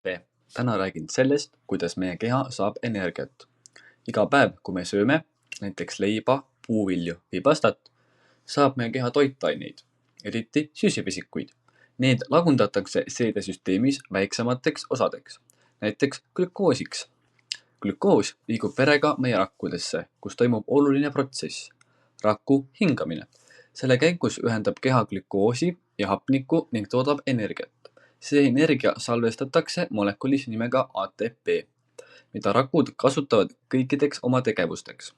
tere! Täna räägin sellest, kuidas meie keha saab energiat. Iga päev, kui me sööme, näiteks leiba, puuvilju või pastat, saab meie keha toitaineid, eriti süsivesikuid. Need lagundatakse seedesüsteemis väiksemateks osadeks, näiteks glükoosiks. Glükoos liigub verega meie rakkudesse, kus toimub oluline protsess, raku hingamine. Selle käigus ühendab keha glükoosi ja hapnikku ning toodab energiat. See energia salvestatakse molekulis nimega ATP, mida rakud kasutavad kõikideks oma tegevusteks,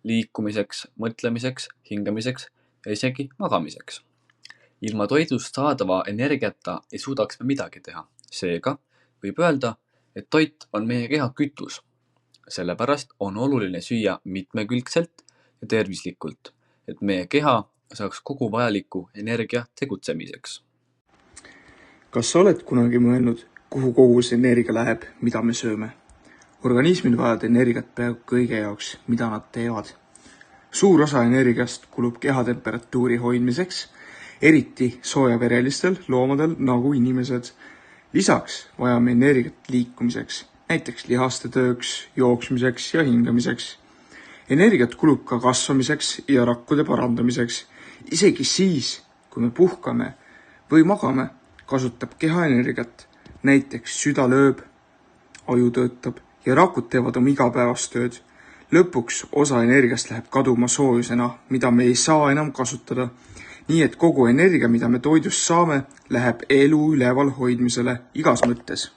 liikumiseks, mõtlemiseks, hingamiseks ja isegi magamiseks. Ilma toidust saadava energiata ei suudaks me midagi teha. Seega võib öelda, et toit on meie keha kütus. Sellepärast on oluline süüa mitmekülgselt ja tervislikult, et meie keha saaks kogu vajaliku energia tegutsemiseks. Kas sa oled kunagi mõelnud, kuhu kogu see energia läheb, mida me sööme? Organismid vajavad energiat peaaegu kõige jaoks, mida nad teevad. Suur osa energiast kulub kehatemperatuuri hoidmiseks, eriti soojaverelistel loomadel nagu inimesed. Lisaks vajame energiat liikumiseks, näiteks lihaste tööks, jooksmiseks ja hingamiseks. Energiat kulub ka kasvamiseks ja rakkude parandamiseks. Isegi siis, kui me puhkame või magame, kasutab keha energiat, näiteks süda lööb, aju töötab ja rakud teevad oma igapäevast tööd. Lõpuks osa energiast läheb kaduma soojusena, mida me ei saa enam kasutada. Nii et kogu energia, mida me toidust saame, läheb elu üleval hoidmisele igas mõttes.